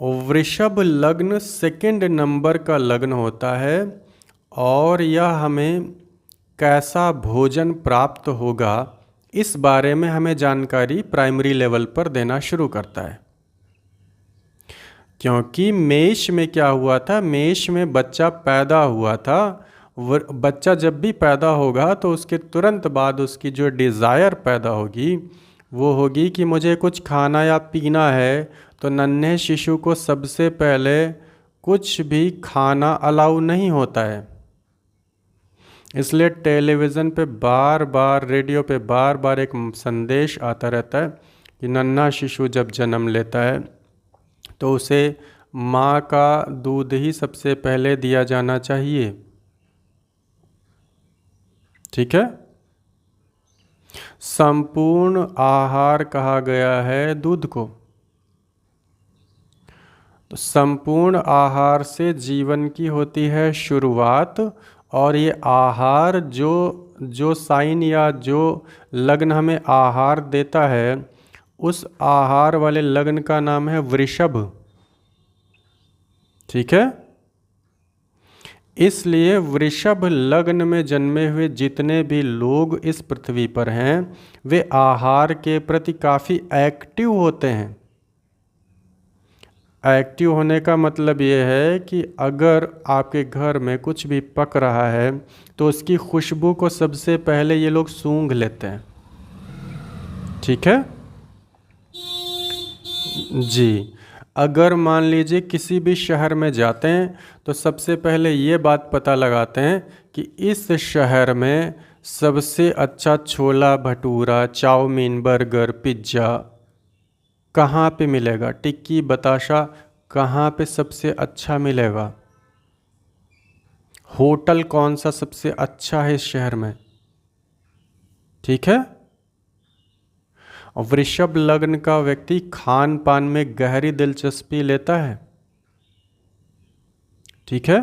वृषभ लग्न second number का लग्न होता है और यह हमें कैसा भोजन प्राप्त होगा इस बारे में हमें जानकारी प्राइमरी लेवल पर देना शुरू करता है। क्योंकि मेष में क्या हुआ था, मेष में बच्चा पैदा हुआ था। बच्चा जब भी पैदा होगा तो उसके तुरंत बाद उसकी जो डिज़ायर पैदा होगी वो होगी कि मुझे कुछ खाना या पीना है। तो नन्हे शिशु को सबसे पहले कुछ भी खाना अलाउ नहीं होता है, इसलिए टेलीविज़न पे बार बार, रेडियो पे बार बार एक संदेश आता रहता है कि नन्हा शिशु जब जन्म लेता है तो उसे माँ का दूध ही सबसे पहले दिया जाना चाहिए। ठीक है। संपूर्ण आहार कहा गया है दूध को। तो संपूर्ण आहार से जीवन की होती है शुरुआत, और ये आहार जो साइन या जो लग्न हमें आहार देता है उस आहार वाले लग्न का नाम है वृषभ। ठीक है। इसलिए वृषभ लग्न में जन्मे हुए जितने भी लोग इस पृथ्वी पर हैं वे आहार के प्रति काफ़ी एक्टिव होते हैं। एक्टिव होने का मतलब ये है कि अगर आपके घर में कुछ भी पक रहा है तो उसकी खुशबू को सबसे पहले ये लोग सूंघ लेते हैं। ठीक है जी। अगर मान लीजिए किसी भी शहर में जाते हैं तो सबसे पहले ये बात पता लगाते हैं कि इस शहर में सबसे अच्छा छोला भटूरा, चाउमीन, बर्गर, पिज्ज़ा कहाँ पे मिलेगा, टिक्की बताशा कहाँ पे सबसे अच्छा मिलेगा, होटल कौन सा सबसे अच्छा है इस शहर में। ठीक है। और वृषभ लग्न का व्यक्ति खान पान में गहरी दिलचस्पी लेता है। ठीक है।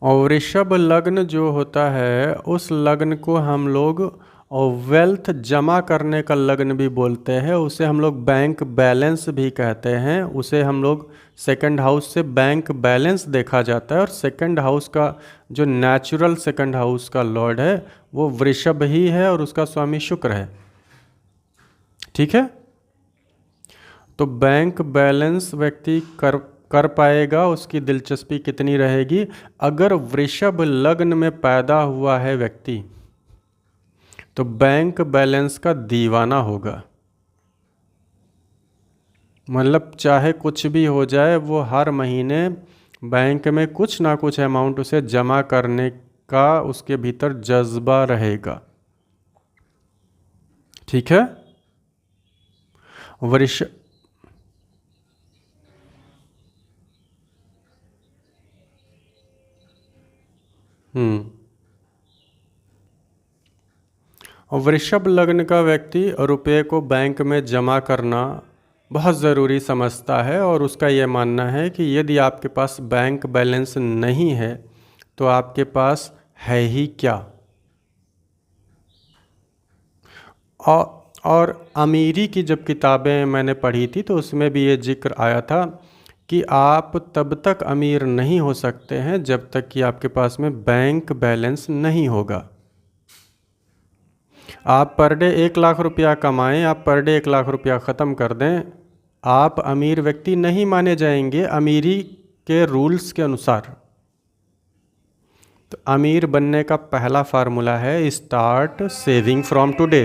और वृषभ लग्न जो होता है उस लग्न को हम लोग और वेल्थ जमा करने का लग्न भी बोलते हैं। उसे हम लोग बैंक बैलेंस भी कहते हैं। उसे हम लोग सेकंड हाउस से बैंक बैलेंस देखा जाता है, और सेकंड हाउस का जो नेचुरल सेकंड हाउस का लॉर्ड है वो वृषभ ही है और उसका स्वामी शुक्र है। ठीक है। तो बैंक बैलेंस व्यक्ति कर पाएगा, उसकी दिलचस्पी कितनी रहेगी। अगर वृषभ लग्न में पैदा हुआ है व्यक्ति तो बैंक बैलेंस का दीवाना होगा। मतलब चाहे कुछ भी हो जाए वो हर महीने बैंक में कुछ ना कुछ अमाउंट उसे जमा करने का उसके भीतर जज्बा रहेगा। ठीक है। वृष वृषभ लग्न का व्यक्ति रुपये को बैंक में जमा करना बहुत ज़रूरी समझता है, और उसका यह मानना है कि यदि आपके पास बैंक बैलेंस नहीं है तो आपके पास है ही क्या। और अमीरी की जब किताबें मैंने पढ़ी थी तो उसमें भी ये जिक्र आया था कि आप तब तक अमीर नहीं हो सकते हैं जब तक कि आपके पास में बैंक बैलेंस नहीं होगा। आप पर डे 1 लाख रुपया कमाएं, आप पर डे 1 लाख रुपया ख़त्म कर दें, आप अमीर व्यक्ति नहीं माने जाएंगे अमीरी के रूल्स के अनुसार। तो अमीर बनने का पहला फार्मूला है स्टार्ट सेविंग फ्रॉम टुडे।